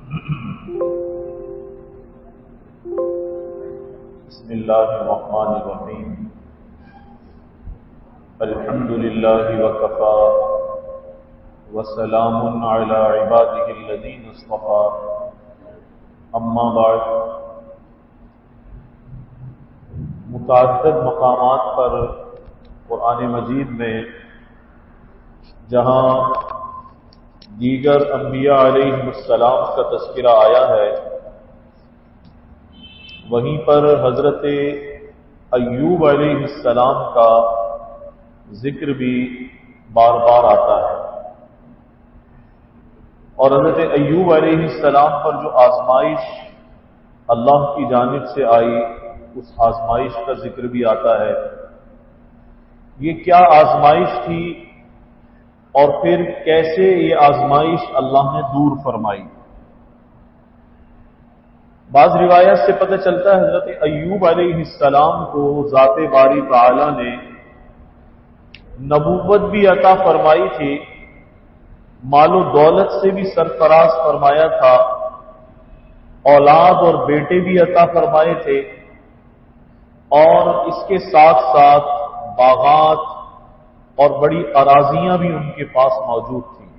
بسم اللہ الرحمن الرحیم الحمد للہ وکفا وسلام علی عبادہ الذین اصطفی اما بعد۔ متعدد مقامات پر قرآن مجید میں جہاں دیگر انبیاء علیہ السلام کا تذکرہ آیا ہے، وہیں پر حضرت ایوب علیہ السلام کا ذکر بھی بار بار آتا ہے، اور حضرت ایوب علیہ السلام پر جو آزمائش اللہ کی جانب سے آئی، اس آزمائش کا ذکر بھی آتا ہے۔ یہ کیا آزمائش تھی اور پھر کیسے یہ آزمائش اللہ نے دور فرمائی؟ بعض روایات سے پتہ چلتا ہے حضرت ایوب علیہ السلام کو ذات باری تعالی نے نبوت بھی عطا فرمائی تھی، مال و دولت سے بھی سرفراز فرمایا تھا، اولاد اور بیٹے بھی عطا فرمائے تھے، اور اس کے ساتھ ساتھ باغات اور بڑی اراضیاں بھی ان کے پاس موجود تھیں۔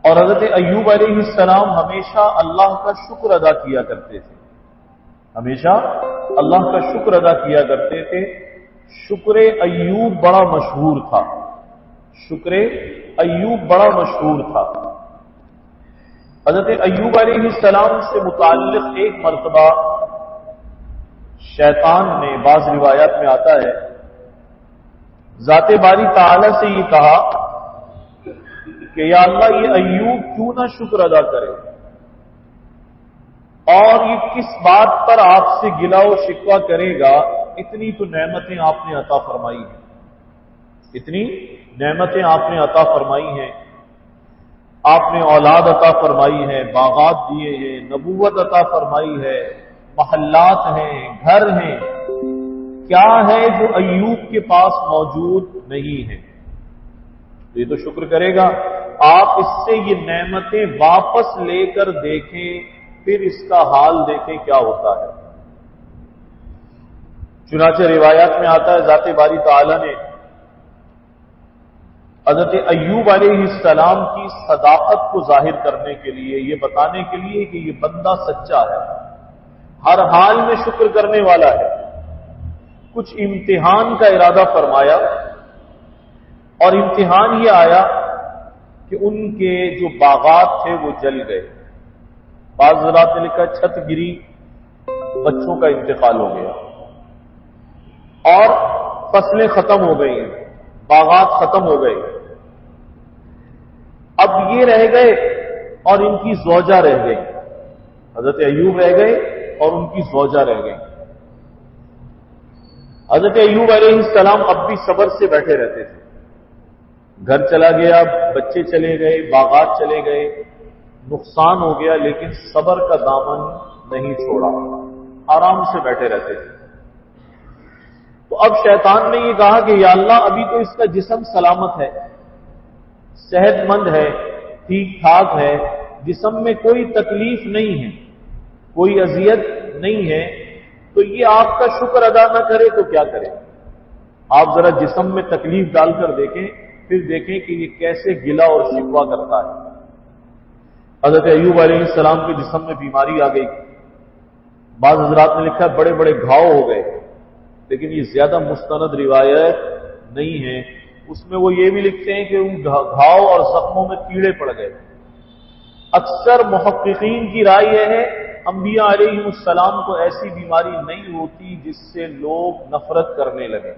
اور حضرت ایوب علیہ السلام ہمیشہ اللہ کا شکر ادا کیا کرتے تھے، ہمیشہ اللہ کا شکر ادا کیا کرتے تھے۔ شکر ایوب بڑا مشہور تھا، شکر ایوب بڑا مشہور تھا۔ حضرت ایوب علیہ السلام سے متعلق ایک مرتبہ شیطان نے، بعض روایات میں آتا ہے، ذات باری تعالی سے یہ کہا کہ یا اللہ یہ ایوب کیوں نہ شکر ادا کرے، اور یہ کس بات پر آپ سے گلہ و شکوہ کرے گا؟ اتنی تو نعمتیں آپ نے عطا فرمائی ہیں، اتنی نعمتیں آپ نے عطا فرمائی ہیں، آپ نے اولاد عطا فرمائی ہے، باغات دیے ہیں، نبوت عطا فرمائی ہے، محلات ہیں، گھر ہیں، کیا ہے جو ایوب کے پاس موجود نہیں ہے؟ تو یہ تو شکر کرے گا۔ آپ اس سے یہ نعمتیں واپس لے کر دیکھیں، پھر اس کا حال دیکھیں کیا ہوتا ہے۔ چنانچہ روایات میں آتا ہے ذات باری تعالی نے حضرت ایوب علیہ السلام کی صداقت کو ظاہر کرنے کے لیے، یہ بتانے کے لیے کہ یہ بندہ سچا ہے، ہر حال میں شکر کرنے والا ہے، کچھ امتحان کا ارادہ فرمایا، اور امتحان یہ آیا کہ ان کے جو باغات تھے وہ جل گئے۔ بعض حضرات نے لکھا چھت گری، بچوں کا انتقال ہو گیا، اور فصلیں ختم ہو گئی، باغات ختم ہو گئے۔ اب یہ رہ گئے اور ان کی زوجہ رہ گئی، حضرت ایوب رہ گئے اور ان کی زوجہ رہ گئی۔ حضرت ایوب علیہ السلام اب بھی صبر سے بیٹھے رہتے تھے، گھر چلا گیا، بچے چلے گئے، باغات چلے گئے، نقصان ہو گیا، لیکن صبر کا دامن نہیں چھوڑا، آرام سے بیٹھے رہتے تھے۔ تو اب شیطان نے یہ کہا کہ یا اللہ ابھی تو اس کا جسم سلامت ہے، صحت مند ہے، ٹھیک ٹھاک ہے، جسم میں کوئی تکلیف نہیں ہے، کوئی اذیت نہیں ہے، تو یہ آپ کا شکر ادا نہ کرے تو کیا کرے؟ آپ ذرا جسم میں تکلیف ڈال کر دیکھیں، پھر دیکھیں کہ یہ کیسے گلہ اور شکوہ کرتا ہے۔ حضرت ایوب علیہ السلام کے جسم میں بیماری آ گئی، بعض حضرات نے لکھا بڑے بڑے گھاؤ ہو گئے، لیکن یہ زیادہ مستند روایت نہیں ہے۔ اس میں وہ یہ بھی لکھتے ہیں کہ ان گھاؤ اور زخموں میں کیڑے پڑ گئے۔ اکثر محققین کی رائے یہ ہے انبیاء علیہ السلام کو ایسی بیماری نہیں ہوتی جس سے لوگ نفرت کرنے لگے،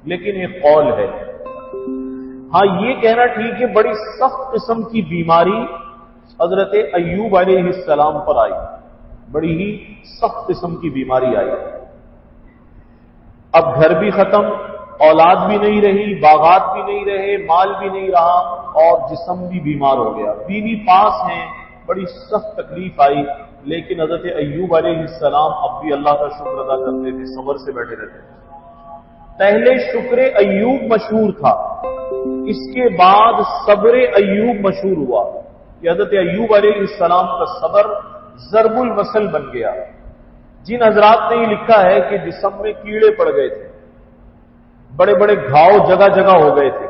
لیکن ایک قول ہے۔ ہاں یہ کہنا ٹھیک ہے بڑی سخت قسم کی بیماری حضرت ایوب علیہ السلام پر آئی، بڑی ہی سخت قسم کی بیماری آئی۔ اب گھر بھی ختم، اولاد بھی نہیں رہی، باغات بھی نہیں رہے، مال بھی نہیں رہا، اور جسم بھی بیمار ہو گیا، بیوی پاس ہیں، بڑی سخت تکلیف آئی، لیکن حضرت ایوب علیہ السلام اب بھی اللہ کا شکر ادا کرتے تھے، صبر سے بیٹھے رہتے تھے۔ پہلے شکر ایوب مشہور تھا، اس کے بعد صبر ایوب مشہور ہوا۔ کہ حضرت ایوب علیہ السلام کا صبر ضرب المثل بن گیا۔ جن حضرات نے یہ لکھا ہے کہ جسم میں کیڑے پڑ گئے تھے، بڑے بڑے گھاؤ جگہ جگہ ہو گئے تھے،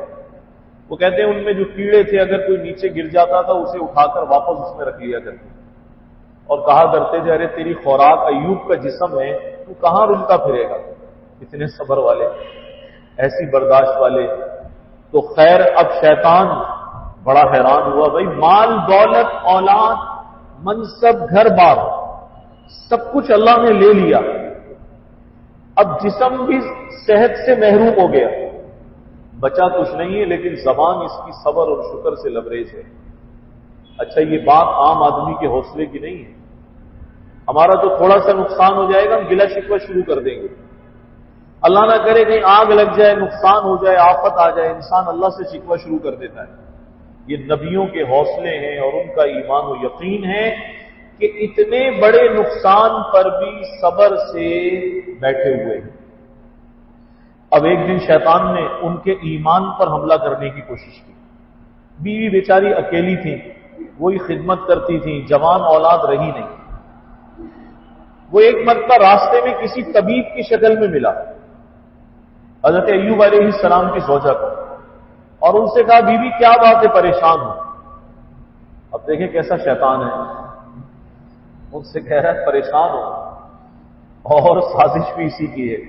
وہ کہتے ہیں ان میں جو کیڑے تھے اگر کوئی نیچے گر جاتا تھا اسے اٹھا کر واپس اس میں رکھ لیا کرتے اور کہا کرتے تھے ارے تیری خوراک ایوب کا جسم ہے، تو کہاں رلتا پھرے گا، اتنے صبر والے، ایسی برداشت والے۔ تو خیر اب شیطان بڑا حیران ہوا، بھائی مال دولت اولاد منصب گھر بار سب کچھ اللہ نے لے لیا، اب جسم بھی صحت سے محروم ہو گیا، بچا کچھ نہیں ہے، لیکن زبان اس کی صبر اور شکر سے لبریز ہے۔ اچھا یہ بات عام آدمی کے حوصلے کی نہیں ہے، ہمارا تو تھوڑا سا نقصان ہو جائے گا ہم گلہ شکوہ شروع کر دیں گے، اللہ نہ کرے کہیں آگ لگ جائے، نقصان ہو جائے، آفت آ جائے، انسان اللہ سے شکوہ شروع کر دیتا ہے۔ یہ نبیوں کے حوصلے ہیں اور ان کا ایمان و یقین ہے کہ اتنے بڑے نقصان پر بھی صبر سے بیٹھے ہوئے ہیں۔ اب ایک دن شیطان نے ان کے ایمان پر حملہ کرنے کی کوشش کی، بیوی بیچاری اکیلی تھی، وہی خدمت کرتی تھی، جوان اولاد رہی نہیں، وہ ایک مرتبہ راستے میں کسی طبیب کی شکل میں ملا حضرت ایوب علیہ السلام کی زوجہ کو، اور ان سے کہا بیوی کیا بات ہے پریشان ہو؟ اب دیکھیں کیسا شیطان ہے، ان سے کہہ رہا ہے پریشان ہو، اور سازش بھی اسی کی ہے۔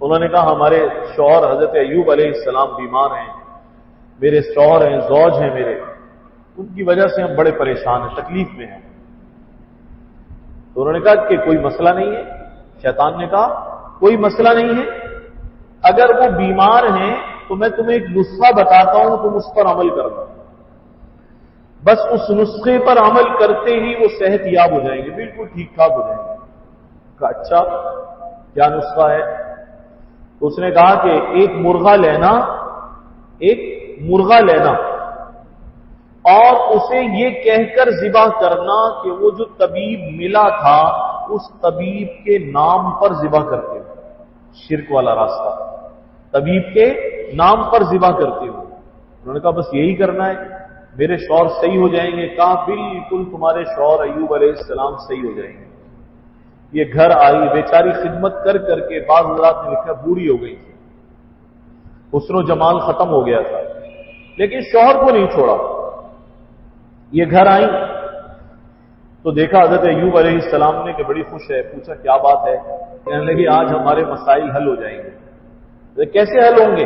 انہوں نے کہا ہمارے شوہر حضرت ایوب علیہ السلام بیمار ہیں، میرے شوہر ہیں، زوج ہیں میرے، ان کی وجہ سے ہم بڑے پریشان ہیں، تکلیف میں ہیں۔ تو انہوں نے کہا کہ کوئی مسئلہ نہیں ہے، شیطان نے کہا کوئی مسئلہ نہیں ہے، اگر وہ بیمار ہیں تو میں تمہیں ایک نسخہ بتاتا ہوں، تم اس پر عمل کرنا، بس اس نسخے پر عمل کرتے ہی وہ صحت یاب ہو جائیں گے، بالکل ٹھیک ٹھاک ہو جائیں گے۔ کہا اچھا کیا نسخہ ہے؟ تو اس نے کہا کہ ایک مرغا لینا اور اسے یہ کہہ کر ذبح کرنا کہ وہ جو طبیب ملا تھا اس طبیب کے نام پر ذبح کرتے ہو، شرک والا راستہ، طبیب کے نام پر ذبح کرتے ہو۔ انہوں نے کہا بس یہی کرنا ہے، میرے شوہر صحیح ہو جائیں گے۔ کہا بالکل تمہارے شوہر ایوب علیہ السلام صحیح ہو جائیں گے۔ یہ گھر آئی، بیچاری خدمت کر کر کے بعض حضرات نے لکھا بوڑھی ہو گئی تھی، حسن و جمال ختم ہو گیا تھا، لیکن شوہر کو نہیں چھوڑا۔ یہ گھر آئی تو دیکھا حضرت ایوب علیہ السلام نے کہ بڑی خوش ہے، پوچھا کیا بات ہے؟ کہنے لگی آج ہمارے مسائل حل ہو جائیں گے۔ کیسے حل ہوں گے؟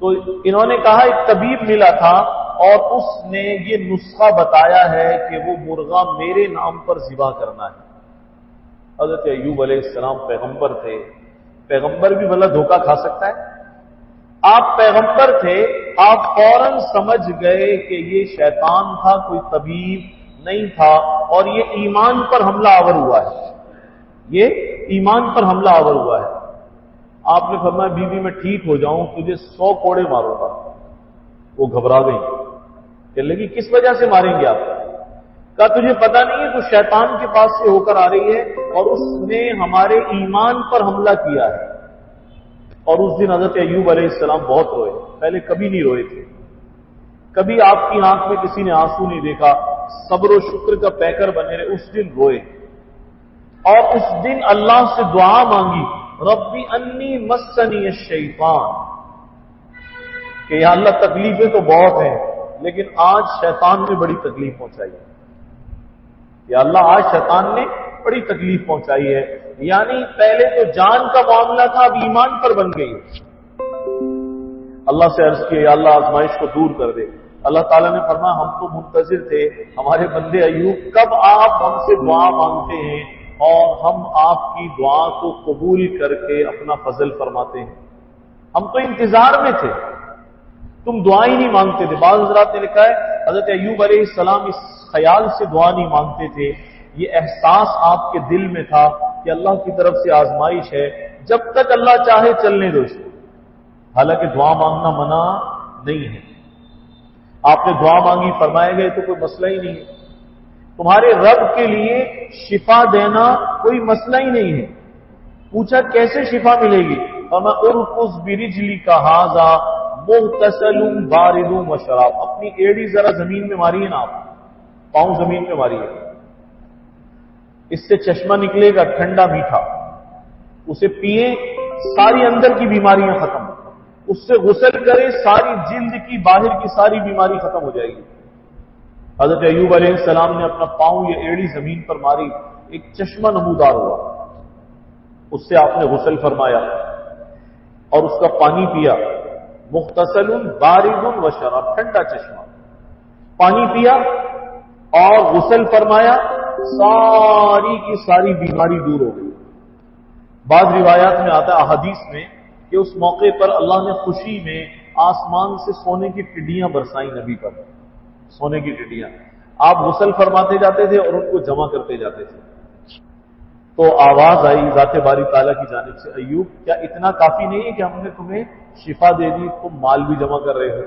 تو انہوں نے کہا ایک طبیب ملا تھا اور اس نے یہ نسخہ بتایا ہے کہ وہ مرغا میرے نام پر ذبح کرنا ہے۔ حضرت ایوب علیہ السلام پیغمبر تھے، پیغمبر بھی بھلا دھوکہ کھا سکتا ہے؟ آپ پیغمبر تھے، آپ فوراً سمجھ گئے کہ یہ شیطان تھا، کوئی طبیب نہیں تھا، اور یہ ایمان پر حملہ آور ہوا ہے، یہ ایمان پر حملہ آور ہوا ہے۔ آپ نے فرمایا بیوی میں ٹھیک ہو جاؤں تجھے 100 کوڑے ماروں گا۔ وہ گھبرا گئی، کہنے لگی کس وجہ سے ماریں گے آپ؟ کہا تجھے پتا نہیں ہے تو شیطان کے پاس سے ہو کر آ رہی ہے اور اس نے ہمارے ایمان پر حملہ کیا ہے۔ اور اس دن حضرت ایوب علیہ السلام بہت روئے، پہلے کبھی نہیں روئے تھے، کبھی آپ کی آنکھ میں کسی نے آنسو نہیں دیکھا، صبر و شکر کا پیکر بنے رہے، اس دن روئے، اور اس دن اللہ سے دعا مانگی ربی انی مسنی الشیطان، کہ یا اللہ تکلیفیں تو بہت ہیں لیکن آج شیطان نے بڑی تکلیف پہنچائی ہے، یا اللہ آج شیطان نے بڑی تکلیف پہنچائی ہے، یعنی پہلے تو جان کا معاملہ تھا اب ایمان پر بن گئی۔ اللہ سے عرض کیا یا اللہ آزمائش کو دور کر دے۔ اللہ تعالیٰ نے فرمایا ہم تو منتظر تھے ہمارے بندے ایوب کب آپ ہم سے دعا مانگتے ہیں اور ہم آپ کی دعا کو قبول کر کے اپنا فضل فرماتے ہیں، ہم تو انتظار میں تھے، تم دعا ہی نہیں مانگتے تھے۔ بعض حضرات نے لکھا ہے حضرت ایوب علیہ السلام اس خیال سے دعا نہیں مانگتے تھے، یہ احساس آپ کے دل میں تھا کہ اللہ کی طرف سے آزمائش ہے، جب تک اللہ چاہے چلنے دو اس کو، حالانکہ دعا مانگنا منع نہیں ہے۔ آپ نے دعا مانگی فرمائے گئے تو کوئی مسئلہ ہی نہیں ہے، تمہارے رب کے لیے شفا دینا کوئی مسئلہ ہی نہیں ہے۔ پوچھا کیسے شفا ملے گی؟ فرمایا ارقص برجلک ھذا مغتسل بارد و شراب. اپنی ایڑی ذرا زمین میں ماری ہے نا آپ, پاؤں زمین میں ماری ہے, اس سے چشمہ نکلے گا ٹھنڈا میٹھا, اسے پیئے ساری اندر کی بیماریاں ختم, اس سے غسل کرے ساری جلد کی باہر کی ساری بیماری ختم ہو جائے گی. حضرت ایوب علیہ السلام نے اپنا پاؤں یہ ایڑی زمین پر ماری, ایک چشمہ نمودار ہوا, اس سے آپ نے غسل فرمایا اور اس کا پانی پیا. مغتسل بارد و شراب, ٹھنڈا چشمہ, پانی پیا اور غسل فرمایا, ساری کی ساری بیماری دور ہو گئی. بعض روایات میں آتا ہے احادیث میں کہ اس موقع پر اللہ نے خوشی میں آسمان سے سونے کی ٹڈیاں برسائیں نبی پر, سونے کی ٹڈیاں. آپ غسل فرماتے جاتے تھے اور ان کو جمع کرتے جاتے تھے, تو آواز آئی ذات باری تعالیٰ کی جانب سے, ایوب کیا اتنا کافی نہیں ہے کہ ہم نے تمہیں شفا دے دی, تم مال بھی جمع کر رہے ہو,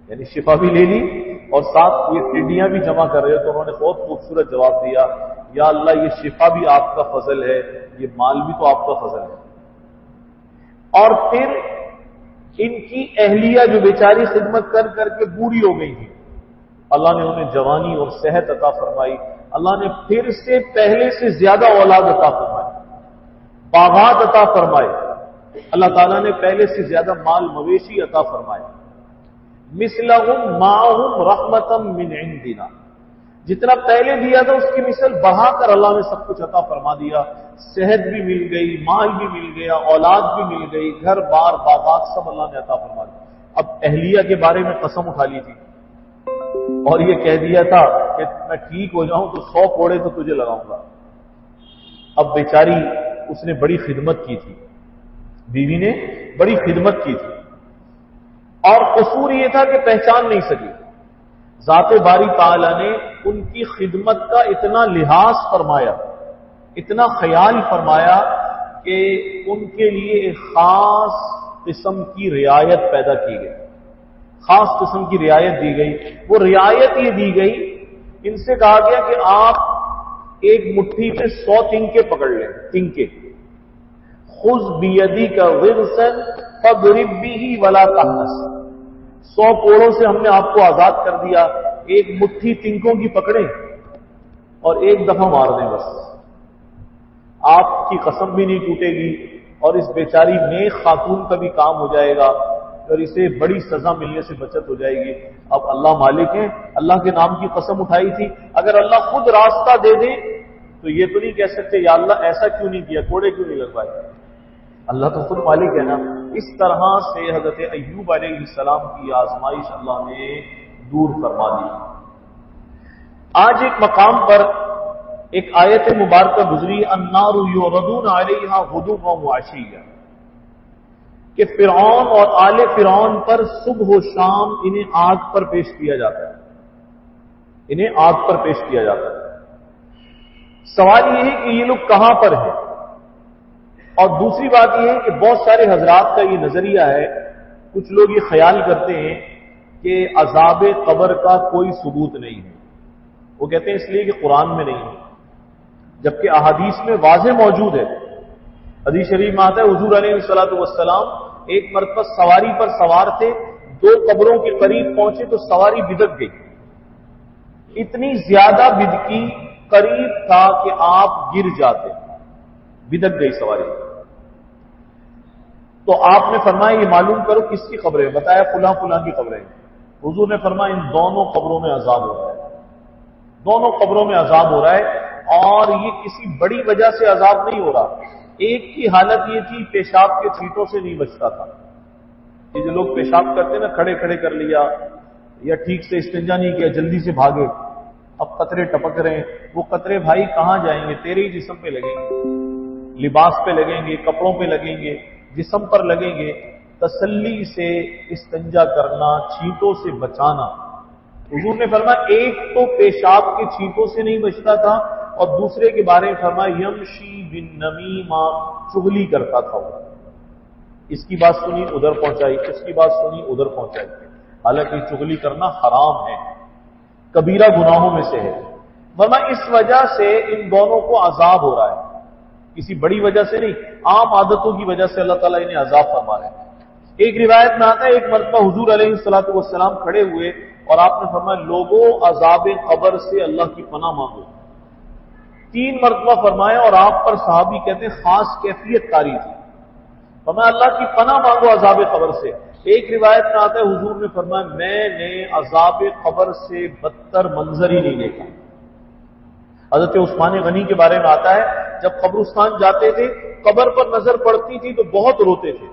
یعنی شفا بھی لے لی اور ساتھ یہ ٹڈیاں بھی جمع کر رہے ہو. تو انہوں نے بہت خوبصورت جواب دیا, یا اللہ یہ شفا بھی آپ کا فضل ہے, یہ مال بھی تو آپ کا فضل ہے. اور پھر ان کی اہلیہ جو بیچاری خدمت کر کر کے بوڑھی ہو گئی تھی, اللہ نے انہیں جوانی اور صحت عطا فرمائی. اللہ نے پھر سے پہلے سے زیادہ اولاد عطا فرمائی, باغات عطا فرمائے. اللہ تعالیٰ نے پہلے سے زیادہ مال مویشی عطا فرمائے. مثلہم معہم رحمتا من عندنا, جتنا پہلے دیا تھا اس کی مثل بڑھا کر اللہ نے سب کچھ عطا فرما دیا. صحت بھی مل گئی, مال بھی مل گیا, اولاد بھی مل گئی, گھر بار باغات سب اللہ نے عطا فرما دیا. اب اہلیہ کے بارے میں قسم اٹھا لی تھی اور یہ کہہ دیا تھا کہ میں ٹھیک ہو جاؤں تو 100 کوڑے تو تجھے لگاؤں گا. اب بیچاری اس نے بڑی خدمت کی تھی, بیوی نے بڑی خدمت کی تھی, اور قصور یہ تھا کہ پہچان نہیں سکی. ذات باری تعالیٰ نے ان کی خدمت کا اتنا لحاظ فرمایا, اتنا خیال فرمایا کہ ان کے لیے ایک خاص قسم کی رعایت پیدا کی گئی, خاص قسم کی رعایت دی گئی. وہ رعایت یہ دی گئی, ان سے کہا گیا کہ آپ ایک مٹھی میں 100 تنکے پکڑ لیں, تنکے. خذ بیدیک غرسا فاضرب به ولا تحنث, 100 کوڑوں سے ہم نے آپ کو آزاد کر دیا, ایک مٹھی تنکوں کی پکڑیں اور ایک دفعہ مار دیں بس. آپ کی قسم بھی نہیں ٹوٹے گی اور اس بیچاری نیک خاتون کا بھی کام ہو جائے گا اور اسے بڑی سزا ملنے سے بچت ہو جائے گی. اب اللہ مالک ہے, اللہ کے نام کی قسم اٹھائی تھی. اگر اللہ خود راستہ دے دے تو یہ تو نہیں کہہ سکتے یا اللہ ایسا کیوں نہیں کیا, کوڑے کیوں نہیں لگوائے. اللہ تو خود مالک ہے نا. اس طرح سے حضرت ایوب علیہ السلام کی آزمائش اللہ نے دور فرما دی. آج ایک مقام پر ایک آیت مبارکہ گزری, النار یعرضون علیہا غدوا وعشیا, کہ فرعون اور آل فرعون پر صبح و شام انہیں آگ پر پیش کیا جاتا ہے, انہیں آگ پر پیش کیا جاتا ہے. سوال یہ ہے کہ یہ لوگ کہاں پر ہیں, اور دوسری بات یہ ہے کہ بہت سارے حضرات کا یہ نظریہ ہے, کچھ لوگ یہ خیال کرتے ہیں کہ عذاب قبر کا کوئی ثبوت نہیں ہے. وہ کہتے ہیں اس لیے کہ قرآن میں نہیں ہے, جبکہ احادیث میں واضح موجود ہے. حدیث شریف میں آتا ہے حضور علیہ الصلوۃ والسلام ایک مرتبہ سواری پر سوار تھے, 2 قبروں کے قریب پہنچے تو سواری بدک گئی. اتنی زیادہ بدکی, قریب تھا کہ آپ گر جاتے, بدک گئی سواری. تو آپ نے فرمایا یہ معلوم کرو کس کی قبریں, بتایا فلاں فلاں کی قبریں. حضور نے فرمایا ان دونوں قبروں میں عذاب ہو رہا ہے, دونوں قبروں میں عذاب ہو رہا ہے, اور یہ کسی بڑی وجہ سے عذاب نہیں ہو رہا. ایک کی حالت یہ تھی پیشاب کے چھینٹوں سے نہیں بچتا تھا, یہ جو لوگ پیشاب کرتے ہیں نا, کھڑے کھڑے کر لیا یا ٹھیک سے استنجا نہیں کیا, جلدی سے بھاگے, اب قطرے ٹپک رہے ہیں. وہ قطرے بھائی کہاں جائیں گے, تیرے ہی جسم پہ لگیں گے, لباس پہ لگیں گے, کپڑوں پہ لگیں گے, جسم پر لگیں گے. تسلی سے استنجا کرنا, چھینٹوں سے بچانا. حضور نے فرمایا ایک تو پیشاب کے چھینٹوں سے نہیں بچتا تھا, اور دوسرے کے بارے میں فرمایا یمشی بالنمیمہ, چغلی کرتا تھا. اس کی بات سنی ادھر پہنچائی, اس کی بات سنی ادھر پہنچائی. حالانکہ چغلی کرنا حرام ہے, کبیرہ گناہوں میں سے ہے. ورنہ اس وجہ سے ان دونوں کو عذاب ہو رہا ہے, کسی بڑی وجہ سے نہیں, عام عادتوں کی وجہ سے اللہ تعالیٰ انہیں عذاب فرما رہے ہیں. ایک روایت میں آتا ہے ایک مرتبہ حضور علیہ الصلوۃ والسلام کھڑے ہوئے اور آپ نے فرمایا لوگوں عذاب قبر سے اللہ کی پناہ مانگو. 3 مرتبہ فرمایا اور آپ پر صحابی کہتے ہیں خاص کیفیت طاری تھی. فرمایا اللہ کی پناہ مانگو عذاب قبر سے. ایک روایت میں آتا ہے حضور نے فرمایا میں نے عذاب قبر سے بدتر منظر ہی نہیں دیکھا. حضرت عثمان غنی کے بارے میں آتا ہے جب قبرستان جاتے تھے قبر پر نظر پڑتی تھی تو بہت روتے تھے،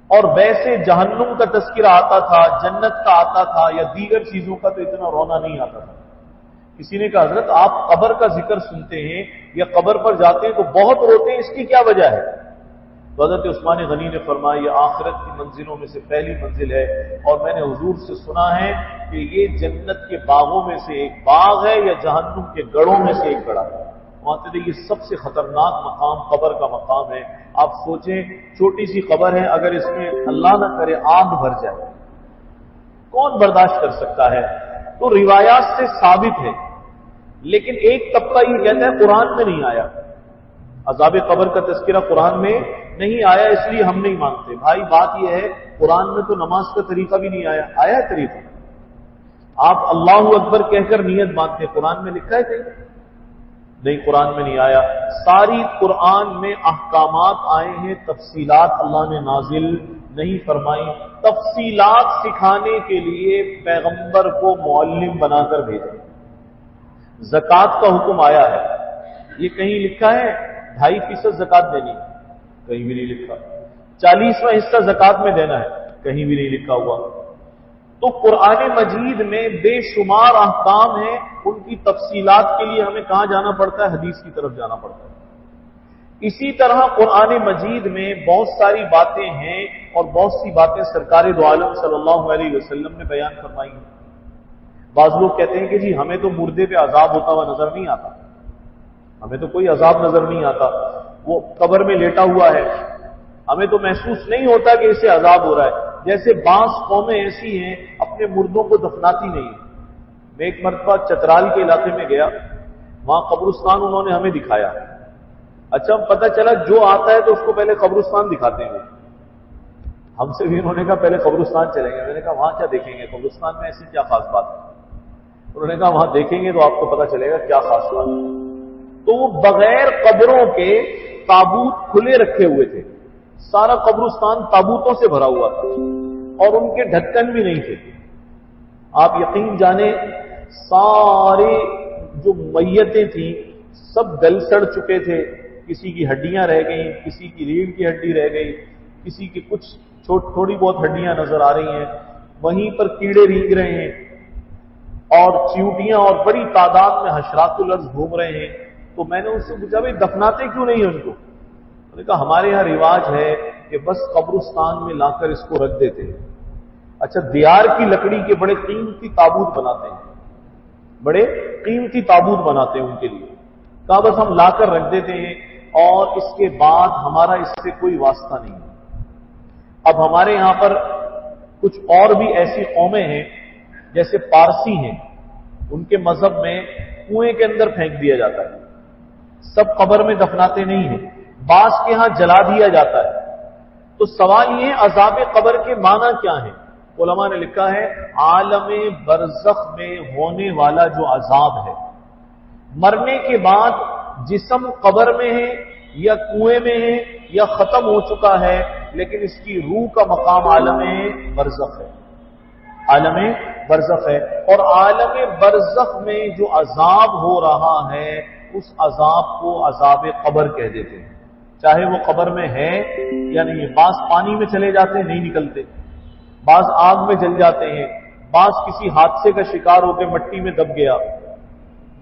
اور ویسے جہنم کا تذکرہ آتا تھا، جنت کا آتا تھا یا دیگر چیزوں کا تو اتنا رونا نہیں آتا تھا. کسی نے کہا حضرت آپ قبر کا ذکر سنتے ہیں یا قبر پر جاتے ہیں تو بہت روتے ہیں، اس کی کیا وجہ ہے؟ تو حضرت عثمان غنی نے فرمایا یہ آخرت کی منزلوں میں سے پہلی منزل ہے، اور میں نے حضور سے سنا ہے کہ یہ جنت کے باغوں میں سے ایک باغ ہے یا جہنم کے گڑھوں میں سے ایک گڑھا ہے. وہاں سے یہ سب سے خطرناک مقام قبر کا مقام ہے. آپ سوچیں چھوٹی سی قبر ہے، اگر اس میں اللہ نہ کرے آگ بھر جائے کون برداشت کر سکتا ہے؟ تو روایات سے ثابت ہے، لیکن ایک طبقہ یہ کہتا ہے قرآن میں نہیں آیا، عذاب قبر کا تذکرہ قرآن میں نہیں آیا اس لیے ہم نہیں مانتے. بھائی بات یہ ہے قرآن میں تو نماز کا طریقہ بھی نہیں آیا. آیا ہے طریقہ؟ آپ اللہ اکبر کہہ کر نیت باندھتے، قرآن میں لکھا ہے کہیں؟ نہیں، قرآن میں نہیں آیا. ساری قرآن میں احکامات آئے ہیں، تفصیلات اللہ نے نازل نہیں فرمائی. تفصیلات سکھانے کے لیے پیغمبر کو معلم بنا کر بھیجا. زکوٰۃ کا حکم آیا ہے، یہ کہیں لکھا ہے 2.5% زکوٰۃ دینی؟ کہیں بھی نہیں لکھا. 40واں حصہ زکوٰۃ میں دینا ہے؟ کہیں بھی نہیں لکھا ہوا. تو قرآن مجید میں بے شمار احکام ہیں، ان کی تفصیلات کے لیے ہمیں کہاں جانا پڑتا ہے؟ حدیث کی طرف جانا پڑتا ہے. اسی طرح قرآن مجید میں بہت ساری باتیں ہیں اور بہت سی باتیں سرکار دو عالم صلی اللہ علیہ وسلم نے بیان فرمائی ہیں. بعض لوگ کہتے ہیں کہ جی ہمیں تو مردے پہ عذاب ہوتا ہوا نظر نہیں آتا، ہمیں تو کوئی عذاب نظر نہیں آتا، وہ قبر میں لیٹا ہوا ہے، ہمیں تو محسوس نہیں ہوتا کہ اسے عذاب ہو رہا ہے. جیسے بعض قومیں ایسی ہیں اپنے مردوں کو دفناتی نہیں. میں ایک مرتبہ چترال کے علاقے میں گیا، وہاں قبرستان انہوں نے ہمیں دکھایا. اچھا پتہ چلا جو آتا ہے تو اس کو پہلے قبرستان دکھاتے ہیں. ہم سے بھی انہوں نے کہا پہلے قبرستان چلیں گے. میں نے کہا وہاں کیا دیکھیں گے؟ قبرستان میں ایسی کیا خاص بات ہے؟ انہوں نے کہا وہاں دیکھیں گے تو آپ کو پتہ چلے گا کیا خاص بات ہے. تو وہ بغیر قبروں کے تابوت کھلے رکھے ہوئے تھے. سارا قبرستان تابوتوں سے بھرا ہوا تھا اور ان کے ڈھکن بھی نہیں تھے. آپ یقین جانیں سارے جو میتیں تھیں سب گل سڑ چکے تھے. کسی کی ہڈیاں رہ گئیں، کسی کی ریڑھ کی ہڈی رہ گئی، کسی کی کچھ تھوڑی بہت ہڈیاں نظر آ رہی ہیں. وہیں پر کیڑے رینگ رہے ہیں اور چیونٹیاں اور بڑی تعداد میں حشرات الارض گھوم رہے ہیں. تو میں نے ان سے پوچھا بھائی دفناتے کیوں نہیں ان کو؟ انہوں نے کہا ہمارے یہاں رواج ہے کہ بس قبرستان میں لا کر اس کو رکھ دیتے ہیں. اچھا دیار کی لکڑی کے بڑے قیمتی تابوت بناتے ہیں، بڑے قیمتی تابوت بناتے ہیں ان کے لیے. کہا بس ہم لا کر رکھ دیتے ہیں اور اس کے بعد ہمارا اس سے کوئی واسطہ نہیں. اب ہمارے یہاں پر کچھ اور بھی ایسی قومیں ہیں جیسے پارسی ہیں، ان کے مذہب میں کنویں کے اندر پھینک دیا جاتا ہے. سب قبر میں دفناتے نہیں ہیں، بعض کے ہاں جلا دیا جاتا ہے. تو سوال یہ ہے عذاب قبر کے معنی کیا ہیں؟ علماء نے لکھا ہے عالم برزخ میں ہونے والا جو عذاب ہے، مرنے کے بعد جسم قبر میں ہے یا کنویں میں ہے یا ختم ہو چکا ہے، لیکن اس کی روح کا مقام عالم برزخ ہے. عالم برزخ ہے، اور عالم برزخ میں جو عذاب ہو رہا ہے اس عذاب کو عذاب قبر کہہ دیتے ہیں، چاہے وہ قبر میں ہے یا نہیں. بعض پانی میں چلے جاتے ہیں نہیں نکلتے، بعض آگ میں جل جاتے ہیں، بعض کسی حادثے کا شکار ہو کے مٹی میں دب گیا،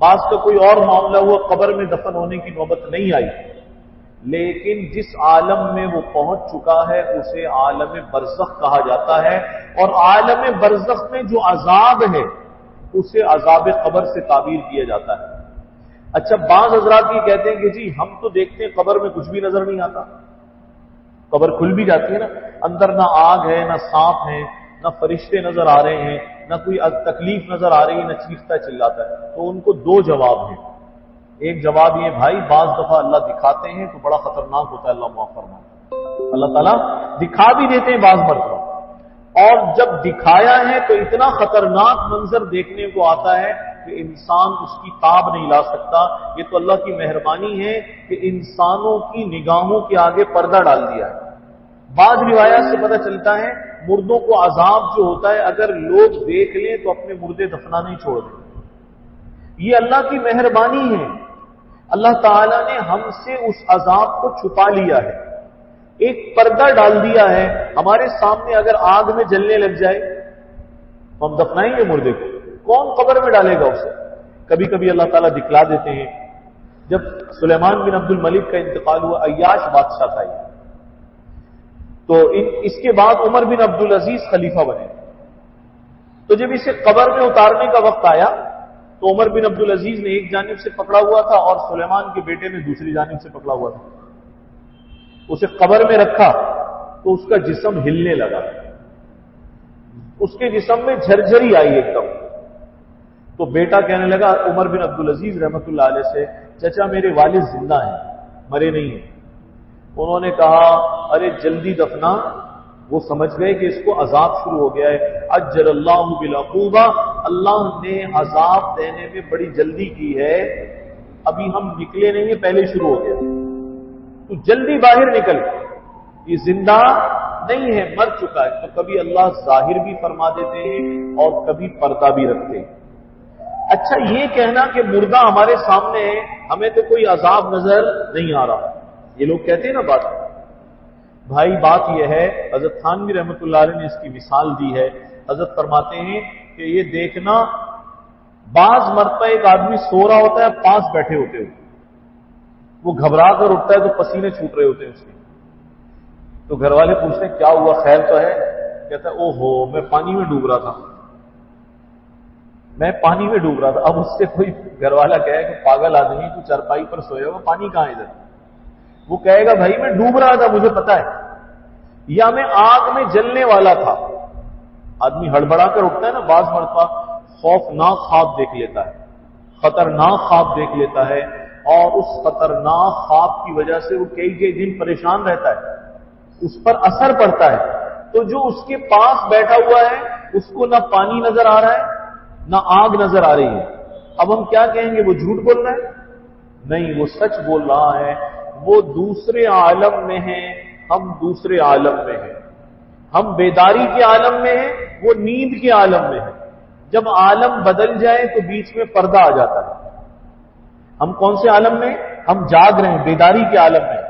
بعض کا کوئی اور معاملہ ہوا قبر میں دفن ہونے کی نوبت نہیں آئی. لیکن جس عالم میں وہ پہنچ چکا ہے اسے عالم برزخ کہا جاتا ہے، اور عالم برزخ میں جو عذاب ہے اسے عذاب قبر سے تعبیر کیا جاتا ہے. اچھا بعض حضرات یہ کہتے ہیں کہ جی ہم تو دیکھتے ہیں قبر میں کچھ بھی نظر نہیں آتا. قبر کھل بھی جاتی ہے نا، اندر نہ آگ ہے نہ سانپ ہے نہ فرشتے نظر آ رہے ہیں نہ کوئی تکلیف نظر آ رہی ہے نہ چیختا چلاتا ہے. تو ان کو 2 جواب ہیں. ایک جواب یہ بھائی بعض دفعہ اللہ دکھاتے ہیں تو بڑا خطرناک ہوتا ہے، اللہ معاف فرمائے. اللہ تعالیٰ دکھا بھی دیتے ہیں بعض مرتبہ، اور جب دکھایا ہے تو اتنا خطرناک منظر دیکھنے کو آتا ہے کہ انسان اس کی تاب نہیں لا سکتا۔ یہ تو اللہ کی مہربانی ہے کہ انسانوں کی نگاہوں کے آگے پردہ ڈال دیا ہے۔ بعض روایات سے پتہ چلتا ہے مردوں کو عذاب جو ہوتا ہے اگر لوگ دیکھ لیں تو اپنے مردے دفنا نہیں چھوڑ دیں۔ یہ اللہ کی مہربانی ہے، اللہ تعالیٰ نے ہم سے اس عذاب کو چھپا لیا ہے، ایک پردہ ڈال دیا ہے۔ ہمارے سامنے اگر آگ میں جلنے لگ جائے تو ہم دفنائیں گے مردے کو؟ کون قبر میں ڈالے گا اسے؟ کبھی کبھی اللہ تعالیٰ دکھلا دیتے ہیں۔ جب سلیمان بن عبد الملک کا انتقال ہوا، عیاش بادشاہ تھا یہ، تو اس کے بعد عمر بن عبد العزیز خلیفہ بنے۔ تو جب اسے قبر میں اتارنے کا وقت آیا تو عمر بن عبد العزیز نے ایک جانب سے پکڑا ہوا تھا اور سلیمان کے بیٹے نے دوسری جانب سے پکڑا ہوا تھا۔ اسے قبر میں رکھا تو اس کا جسم ہلنے لگا، اس کے جسم میں جھرجھری آئی ایک دم۔ تو بیٹا کہنے لگا عمر بن عبد العزیز رحمۃ اللہ علیہ سے، چچا میرے والد زندہ ہیں، مرے نہیں ہیں۔ انہوں نے کہا ارے جلدی دفنا، وہ سمجھ گئے کہ اس کو عذاب شروع ہو گیا ہے۔ اجر اللہ بالعقوبہ، اللہ نے عذاب دینے میں بڑی جلدی کی ہے، ابھی ہم نکلے نہیں ہیں پہلے شروع ہو گیا، تو جلدی باہر نکل، یہ زندہ نہیں ہے، مر چکا ہے۔ تو کبھی اللہ ظاہر بھی فرما دیتے ہیں اور کبھی پردہ بھی رکھتے ہیں۔ اچھا یہ کہنا کہ مردہ ہمارے سامنے ہے، ہمیں تو کوئی عذاب نظر نہیں آ رہا، یہ لوگ کہتے ہیں نا بات، بھائی بات یہ ہے، حضرت تھانوی رحمۃ اللہ علیہ نے اس کی مثال دی ہے۔ حضرت فرماتے ہیں کہ یہ دیکھنا، بعض مرتبہ ایک آدمی سو رہا ہوتا ہے، پاس بیٹھے ہوتے ہیں، وہ گھبرا کر اٹھتا ہے تو پسینے چھوٹ رہے ہوتے ہیں اس کے، تو گھر والے پوچھتے ہیں کیا ہوا، خیر تو ہے؟ کہتا ہے او ہو میں پانی میں ڈوب رہا تھا، میں پانی میں ڈوب رہا تھا۔ اب اس سے کوئی گھر والا کہے کہ پاگل آدمی تو چارپائی پر سویا ہوا، پانی کہاں ادھر؟ وہ کہے گا بھائی میں ڈوب رہا تھا مجھے پتا ہے، یا میں آگ میں جلنے والا تھا۔ آدمی ہڑبڑا کر اٹھتا ہے نا بعض مرتبہ، خوفناک خواب دیکھ لیتا ہے، خطرناک خواب دیکھ لیتا ہے، اور اس خطرناک خواب کی وجہ سے وہ کئی دن پریشان رہتا ہے، اس پر اثر پڑتا ہے۔ تو جو اس کے پاس بیٹھا ہوا ہے اس کو نہ پانی نظر آ رہا ہے نہ آگ نظر آ رہی ہے، اب ہم کیا کہیں گے وہ جھوٹ بول رہا ہے؟ نہیں، وہ سچ بول رہا ہے، وہ دوسرے عالم میں ہیں، ہم دوسرے عالم میں ہیں، ہم بیداری کے عالم میں ہیں، وہ نیند کے عالم میں ہیں۔ جب عالم بدل جائے تو بیچ میں پردہ آ جاتا ہے۔ ہم کون سے عالم میں؟ ہم جاگ رہے ہیں، بیداری کے عالم میں،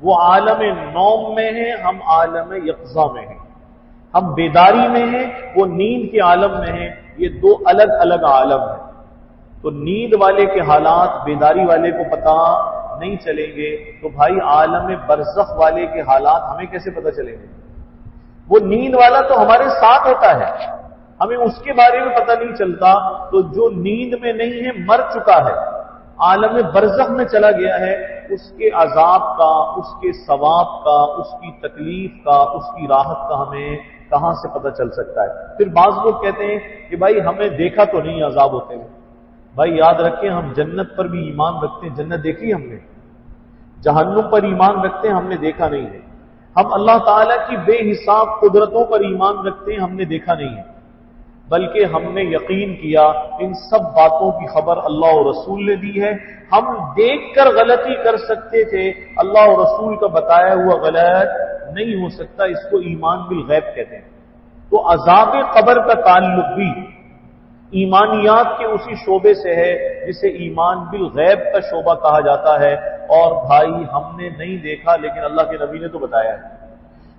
وہ عالم نوم میں ہیں، ہم عالم یقظہ میں ہیں، ہم بیداری میں ہیں، وہ نیند کے عالم میں ہیں، یہ دو الگ الگ عالم ہیں۔ تو نیند والے کے حالات بیداری والے کو پتا نہیں چلیں گے، تو بھائی عالم برزخ والے کے حالات ہمیں کیسے پتا چلیں گے؟ وہ نیند والا تو ہمارے ساتھ ہوتا ہے، ہمیں اس کے بارے میں پتہ نہیں چلتا۔ تو جو نیند میں نہیں ہے مر چکا ہے، عالم برزخ میں چلا گیا ہے، اس کے عذاب کا، اس کے ثواب کا، اس کی تکلیف کا، اس کی راحت کا ہمیں کہاں سے پتہ چل سکتا ہے؟ پھر بعض لوگ کہتے ہیں کہ بھائی ہمیں دیکھا تو نہیں عذاب ہوتے ہیں۔ بھائی یاد رکھیں ہم جنت پر بھی ایمان رکھتے ہیں، جنت دیکھی ہم نے، جہنم پر ایمان رکھتے ہیں، ہم نے دیکھا نہیں ہے۔ ہم اللہ تعالیٰ کی بے حساب قدرتوں پر ایمان رکھتے ہیں، ہم نے دیکھا نہیں ہے، بلکہ ہم نے یقین کیا ان سب باتوں کی خبر اللہ اور رسول نے دی ہے۔ ہم دیکھ کر غلطی کر سکتے تھے، اللہ اور رسول کا بتایا ہوا غلط نہیں ہو سکتا، اس کو ایمان بالغیب کہتے ہیں۔ تو عذاب قبر کا تعلق بھی ایمانیات کے اسی شعبے سے ہے جسے ایمان بالغیب کا شعبہ کہا جاتا ہے، اور بھائی ہم نے نہیں دیکھا لیکن اللہ کے نبی نے تو بتایا ہے۔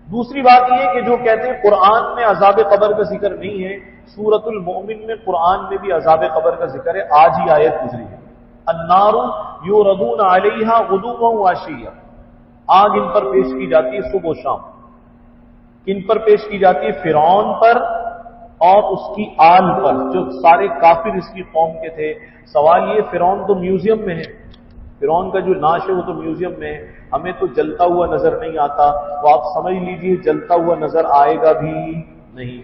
دوسری بات یہ کہ جو کہتے ہیں قرآن میں عذاب قبر کا ذکر نہیں ہے، سورۃ المؤمن میں قرآن میں بھی عذاب قبر کا ذکر ہے، آج ہی آیت گزری ہے، النار یعرضون علیہا غدوا وعشیا، آگ ان پر پیش کی جاتی ہے صبح و شام۔ کن پر پیش کی جاتی ہے؟ فرعون پر اور اس کی آل پر، جو سارے کافر اس کی قوم کے تھے۔ سوال یہ، فرعون تو میوزیم میں ہے، فرعون کا جو ناش ہے وہ تو میوزیم میں ہے، ہمیں تو جلتا ہوا نظر نہیں آتا، تو آپ سمجھ لیجئے جلتا ہوا نظر آئے گا بھی نہیں،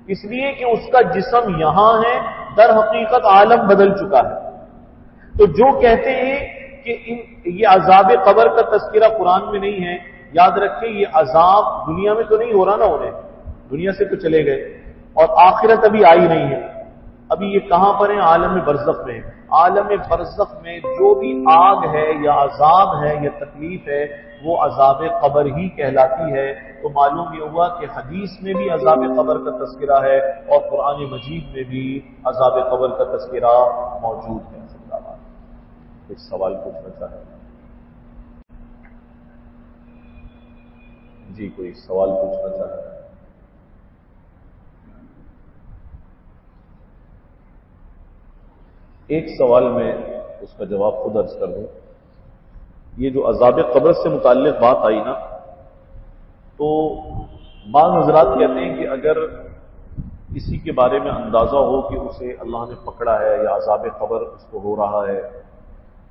اس لیے کہ اس کا جسم یہاں ہے، در حقیقت عالم بدل چکا ہے۔ تو جو کہتے ہیں کہ یہ عذاب قبر کا تذکرہ قرآن میں نہیں ہے، یاد رکھیں یہ عذاب دنیا میں تو نہیں ہو رہا نا، انہیں دنیا سے تو چلے گئے اور آخرت ابھی آئی نہیں ہے، ابھی یہ کہاں پر ہیں؟ عالم برزخ میں۔ عالم برزخ میں جو بھی آگ ہے یا عذاب ہے یا تکلیف ہے وہ عذاب قبر ہی کہلاتی ہے۔ تو معلوم یہ ہوا کہ حدیث میں بھی عذاب قبر کا تذکرہ ہے اور قرآن مجید میں بھی عذاب قبر کا تذکرہ موجود ہے۔ ایک سوال پوچھنا چاہتا ہوں جی، کوئی سوال پوچھنا چاہتا ہے؟ ایک سوال میں اس کا جواب خود عرض کر دوں۔ یہ جو عذاب قبر سے متعلق بات آئی نا، تو بعض حضرات کہتے ہیں کہ اگر کسی کے بارے میں اندازہ ہو کہ اسے اللہ نے پکڑا ہے یا عذاب قبر اس کو ہو رہا ہے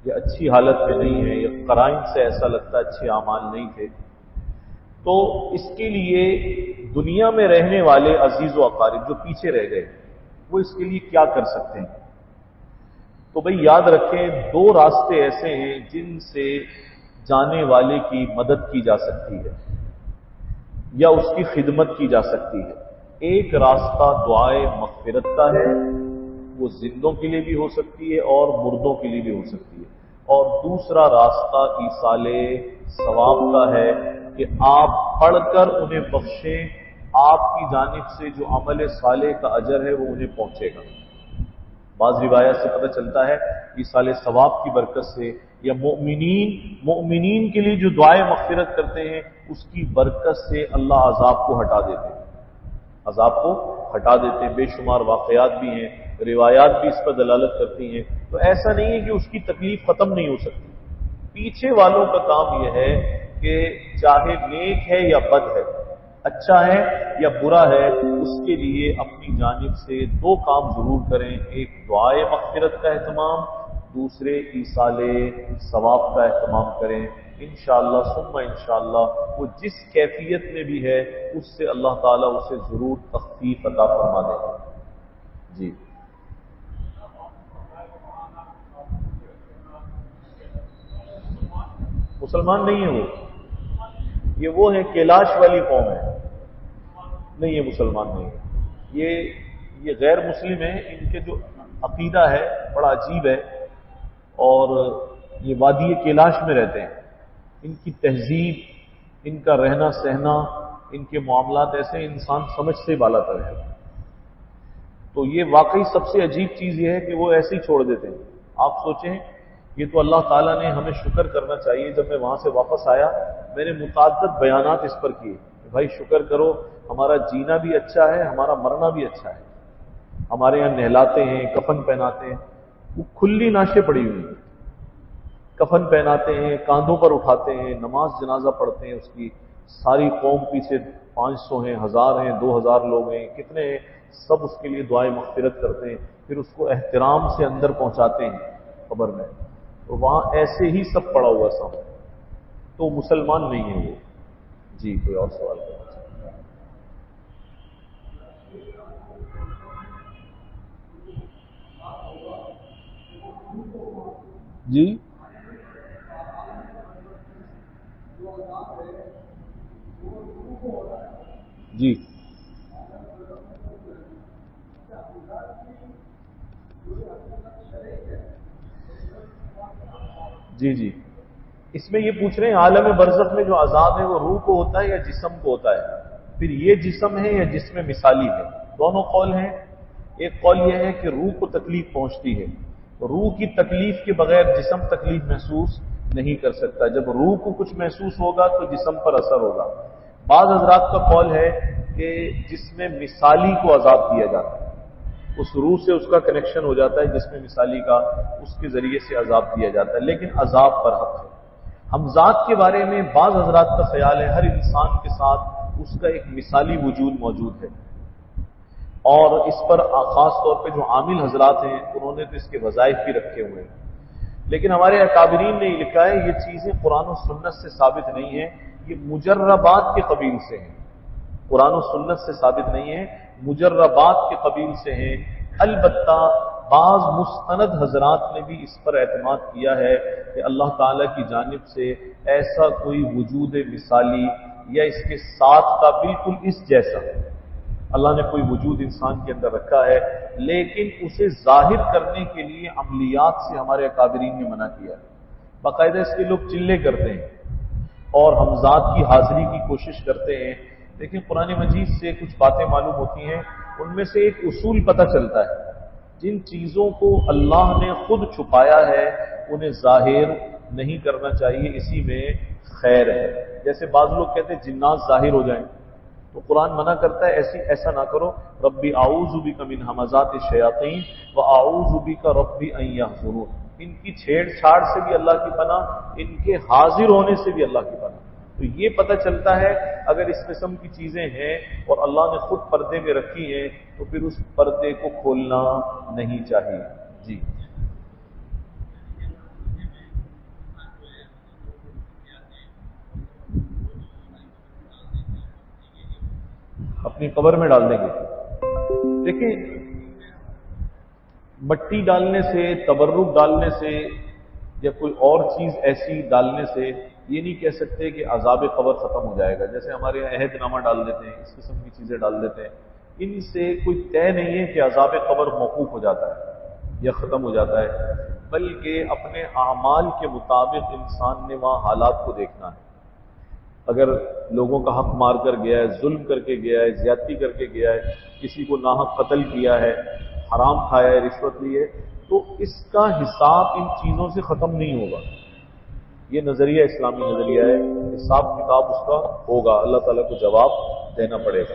یا اچھی حالت میں نہیں ہے یا قرائن سے ایسا لگتا ہے اچھے اعمال نہیں تھے، تو اس کے لیے دنیا میں رہنے والے عزیز و اقارب جو پیچھے رہ گئے وہ اس کے لیے کیا کر سکتے ہیں؟ تو بھئی یاد رکھیں دو راستے ایسے ہیں جن سے جانے والے کی مدد کی جا سکتی ہے یا اس کی خدمت کی جا سکتی ہے۔ ایک راستہ دعائے مغفرت کا ہے، وہ زندوں کے لیے بھی ہو سکتی ہے اور مردوں کے لیے بھی ہو سکتی ہے، اور دوسرا راستہ ایصال ثواب کا ہے کہ آپ پڑھ کر انہیں بخشیں، آپ کی جانب سے جو عمل صالح کا اجر ہے وہ انہیں پہنچے گا۔ بعض روایات سے پتہ چلتا ہے ایصال ثواب کی برکت سے یا مومنین کے لیے جو دعائے مغفرت کرتے ہیں اس کی برکت سے اللہ عذاب کو ہٹا دیتے ہیں، عذاب کو ہٹا دیتے ہیں۔ بے شمار واقعات بھی ہیں، روایات بھی اس پر دلالت کرتی ہیں۔ تو ایسا نہیں ہے کہ اس کی تکلیف ختم نہیں ہو سکتی۔ پیچھے والوں کا کام یہ ہے کہ چاہے نیک ہے یا بد ہے، اچھا ہے یا برا ہے، اس کے لیے اپنی جانب سے دو کام ضرور کریں، ایک دعائے مغفرت کا اہتمام، دوسرے ایصال ثواب کا اہتمام کریں۔ انشاءاللہ ثم انشاءاللہ وہ جس کیفیت میں بھی ہے اس سے اللہ تعالیٰ اسے ضرور تخفیف عطا فرما دے گا۔ جی مسلمان نہیں ہے وہ ہے کیلاش والی قوم ہے، نہیں یہ مسلمان نہیں ہے، یہ غیر مسلم ہے۔ ان کے جو عقیدہ ہے بڑا عجیب ہے، اور یہ وادی کیلاش میں رہتے ہیں۔ ان کی تہذیب، ان کا رہنا سہنا، ان کے معاملات ایسے انسان سمجھ سے بالا تر ہے۔ تو یہ واقعی سب سے عجیب چیز یہ ہے کہ وہ ایسے ہی چھوڑ دیتے ہیں۔ آپ سوچیں، یہ تو اللہ تعالیٰ نے ہمیں شکر کرنا چاہیے۔ جب میں وہاں سے واپس آیا میں نے متعدد بیانات اس پر کیے کہ بھائی شکر کرو، ہمارا جینا بھی اچھا ہے، ہمارا مرنا بھی اچھا ہے۔ ہمارے یہاں نہلاتے ہیں، کفن پہناتے ہیں، وہ کھلی ناشیں پڑی ہوئی ہیں، کفن پہناتے ہیں، کاندھوں پر اٹھاتے ہیں، نماز جنازہ پڑھتے ہیں اس کی، ساری قوم پیچھے 500 ہیں، 1000 ہیں، 2000 لوگ ہیں، کتنے ہیں، سب اس کے لیے دعائیں مغفرت کرتے ہیں، پھر اس کو احترام سے اندر پہنچاتے ہیں قبر میں۔ تو وہاں ایسے ہی سب پڑا ہوا سامنے، تو مسلمان نہیں ہے وہ۔ جی کوئی اور سوال کرنا چاہتے ہیں؟ جی جی جی جی اس میں یہ پوچھ رہے ہیں عالم برزخ میں جو عذاب ہے وہ روح کو ہوتا ہے یا جسم کو ہوتا ہے؟ پھر یہ جسم ہے یا جسم مثالی ہے؟ دونوں قول ہیں۔ ایک قول یہ ہے کہ روح کو تکلیف پہنچتی ہے، روح کی تکلیف کے بغیر جسم تکلیف محسوس نہیں کر سکتا، جب روح کو کچھ محسوس ہوگا تو جسم پر اثر ہوگا۔ بعض حضرات کا قول ہے کہ جسم مثالی کو عذاب دیا جاتا ہے، اس روح سے اس کا کنیکشن ہو جاتا ہے جسم مثالی کا، اس کے ذریعے سے عذاب دیا جاتا ہے، لیکن عذاب پر حق ہے۔ ہمزات کے بارے میں بعض حضرات کا خیال ہے ہر انسان کے ساتھ اس کا ایک مثالی وجود موجود ہے، اور اس پر خاص طور پہ جو عامل حضرات ہیں انہوں نے تو اس کے وظائف بھی رکھے ہوئے ہیں، لیکن ہمارے اکابرین نے یہ لکھا ہے یہ چیزیں قرآن و سنت سے ثابت نہیں ہیں، یہ مجربات کے قبیل سے ہیں، قرآن و سنت سے ثابت نہیں ہے، مجربات کے قبیل سے ہیں۔ البتہ بعض مستند حضرات نے بھی اس پر اعتماد کیا ہے کہ اللہ تعالیٰ کی جانب سے ایسا کوئی وجود مثالی یا اس کے ساتھ کا بالکل اس جیسا اللہ نے کوئی وجود انسان کے اندر رکھا ہے، لیکن اسے ظاہر کرنے کے لیے عملیات سے ہمارے اکابرین نے منع کیا ہے۔ باقاعدہ اس کے لوگ چلے کرتے ہیں اور حمزات کی حاضری کی کوشش کرتے ہیں، لیکن قرآن مجید سے کچھ باتیں معلوم ہوتی ہیں، ان میں سے ایک اصول پتہ چلتا ہے، جن چیزوں کو اللہ نے خود چھپایا ہے انہیں ظاہر نہیں کرنا چاہیے، اسی میں خیر ہے۔ جیسے بعض لوگ کہتے ہیں جنات ظاہر ہو جائیں، تو قرآن منع کرتا ہے ایسا نہ کرو، ربی اعوذ بک من ہمزات الشیاطین و اعوذ بک ربی ان یحضرون، ان کی چھیڑ چھاڑ سے بھی اللہ کی پناہ، ان کے حاضر ہونے سے بھی اللہ کی پناہ۔ تو یہ پتہ چلتا ہے اگر اس قسم کی چیزیں ہیں اور اللہ نے خود پردے میں رکھی ہیں تو پھر اس پردے کو کھولنا نہیں چاہیے۔ جی اپنی قبر میں ڈال دیں گے۔ دیکھیں، مٹی ڈالنے سے، تبرک ڈالنے سے یا کوئی اور چیز ایسی ڈالنے سے یہ نہیں کہہ سکتے کہ عذاب قبر ختم ہو جائے گا۔ جیسے ہمارے یہاں عہد نامہ ڈال دیتے ہیں، اس قسم کی چیزیں ڈال دیتے ہیں، ان سے کوئی طے نہیں ہے کہ عذاب قبر موقوف ہو جاتا ہے یا ختم ہو جاتا ہے، بلکہ اپنے اعمال کے مطابق انسان نے وہاں حالات کو دیکھنا ہے۔ اگر لوگوں کا حق مار کر گیا ہے، ظلم کر کے گیا ہے، زیادتی کر کے گیا ہے، کسی کو ناحق قتل کیا ہے، حرام کھایا ہے، رشوت لی ہے، تو اس کا حساب ان چیزوں سے ختم نہیں ہوگا۔ یہ نظریہ اسلامی نظریہ ہے، حساب کتاب اس کا ہوگا، اللہ تعالیٰ کو جواب دینا پڑے گا۔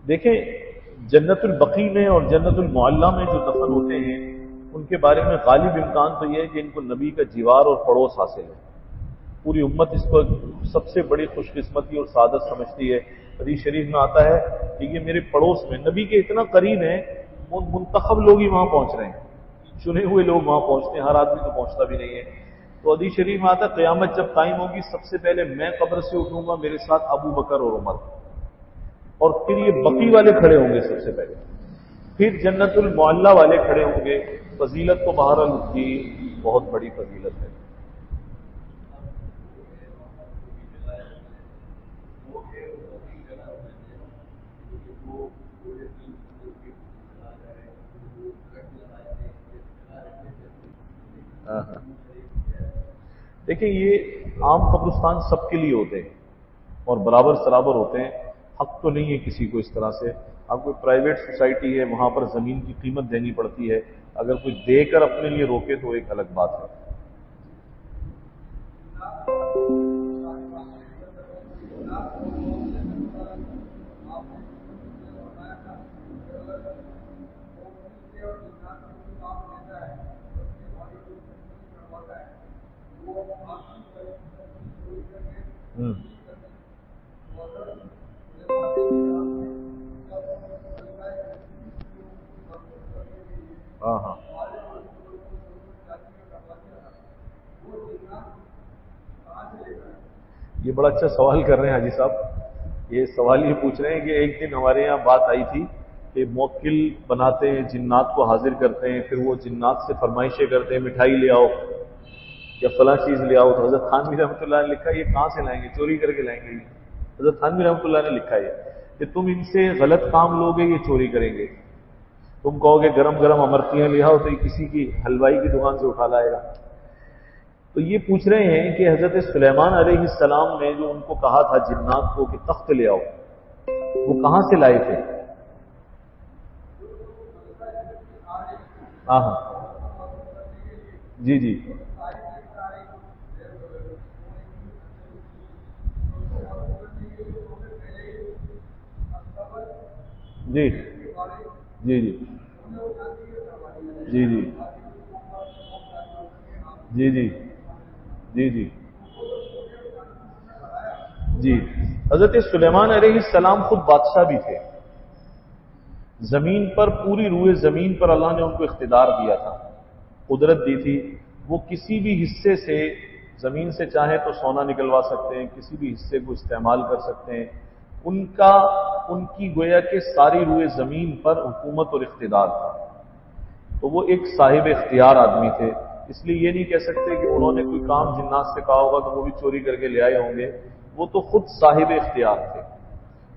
دیکھیں، جنت البقیع میں اور جنت المعلیٰ میں جو دفن ہوتے ہیں ان کے بارے میں غالب امکان تو یہ ہے کہ ان کو نبی کا جیوار اور پڑوس حاصل ہے۔ پوری امت اس کو سب سے بڑی خوش قسمتی اور سعادت سمجھتی ہے۔ حدیث شریف میں آتا ہے کہ یہ میرے پڑوس میں، نبی کے اتنا قریب ہیں، منتخب لوگ ہی وہاں پہنچ رہے ہیں، چنے ہوئے لوگ وہاں پہنچتے ہیں، ہر آدمی تو پہنچتا بھی نہیں ہے۔ تو حدیث شریف میں آتا ہے قیامت جب قائم ہوگی سب سے پہلے میں قبر سے اٹھوں گا، میرے ساتھ ابو بکر اور عمر، اور پھر یہ بقی والے کھڑے ہوں گے سب سے پہلے، پھر جنت المعلیٰ والے کھڑے ہوں گے۔ فضیلت تو بہرحال اس کی بہت بڑی فضیلت ہے۔ دیکھیں، یہ عام قبرستان سب کے لیے ہوتے ہیں اور برابر سرابر ہوتے ہیں، حق تو نہیں ہے کسی کو اس طرح سے۔ اب کوئی پرائیویٹ سوسائٹی ہے، وہاں پر زمین کی قیمت دینی پڑتی ہے، اگر کوئی دے کر اپنے لیے روکے تو ایک الگ بات ہے۔ ہاں ہاں، یہ بڑا اچھا سوال کر رہے ہیں حاجی صاحب۔ یہ سوال یہ پوچھ رہے ہیں کہ ایک دن ہمارے یہاں بات آئی تھی کہ موکل بناتے ہیں، جنات کو حاضر کرتے ہیں، پھر وہ جنات سے فرمائشیں کرتے ہیں مٹھائی لے آؤ یا فلاں چیز لے آؤ۔ تو حضرت تھانوی رحمۃ اللہ نے لکھا یہ کہاں سے لائیں گے، چوری کر کے لائیں گے۔ حضرت تھانوی رحمۃ اللہ نے لکھا ہے کہ تم ان سے غلط کام لوگے یہ چوری کریں گے، تم کہو گے گرم گرم امرتیاں لے آؤ تو یہ کسی کی حلوائی کی دکان سے اٹھا لائے گا۔ تو یہ پوچھ رہے ہیں کہ حضرت سلیمان علیہ السلام نے جو ان کو کہا تھا جنات کو کہ تخت لے آؤ، وہ کہاں سے لائے تھے؟ ہاں ہاں، جی جی جی جی جی جی جی جی جی جی جی حضرت سلیمان علیہ السلام خود بادشاہ بھی تھے، زمین پر پوری روئے زمین پر اللہ نے ان کو اقتدار دیا تھا، قدرت دی تھی، وہ کسی بھی حصے سے زمین سے چاہیں تو سونا نکلوا سکتے ہیں، کسی بھی حصے کو استعمال کر سکتے ہیں، ان کی گویا کہ ساری روئے زمین پر حکومت اور اقتدار تھا، تو وہ ایک صاحب اختیار آدمی تھے۔ اس لیے یہ نہیں کہہ سکتے کہ انہوں نے کوئی کام جنات سے کہا ہوگا تو وہ بھی چوری کر کے لے آئے ہوں گے، وہ تو خود صاحب اختیار تھے،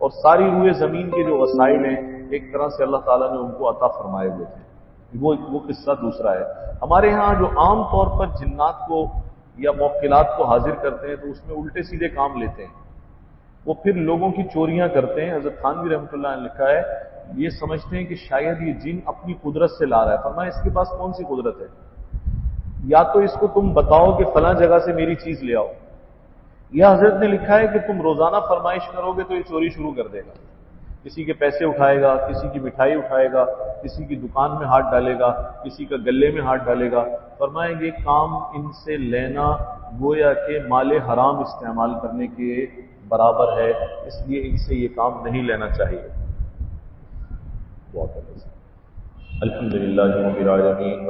اور ساری روئے زمین کے جو وسائل ہیں ایک طرح سے اللہ تعالیٰ نے ان کو عطا فرمائے ہوئے تھے۔ وہ قصہ دوسرا ہے۔ ہمارے ہاں جو عام طور پر جنات کو یا موکلات کو حاضر کرتے ہیں تو اس میں الٹے سیدھے کام لیتے ہیں، وہ پھر لوگوں کی چوریاں کرتے ہیں۔ حضرت تھانوی رحمۃ اللہ نے لکھا ہے، یہ سمجھتے ہیں کہ شاید یہ جن اپنی قدرت سے لا رہا ہے۔ فرمایا اس کے پاس کون سی قدرت ہے؟ یا تو اس کو تم بتاؤ کہ فلاں جگہ سے میری چیز لے آؤ، یا حضرت نے لکھا ہے کہ تم روزانہ فرمائش کرو گے تو یہ چوری شروع کر دے گا، کسی کے پیسے اٹھائے گا، کسی کی مٹھائی اٹھائے گا، کسی کی دکان میں ہاتھ ڈالے گا، کسی کا گلے میں ہاتھ ڈالے گا۔ فرمائیں یہ کام ان سے لینا گویا کہ مال حرام استعمال کرنے کے برابر ہے، اس لیے ان سے یہ کام نہیں لینا چاہیے۔ الحمدللہ رب العالمین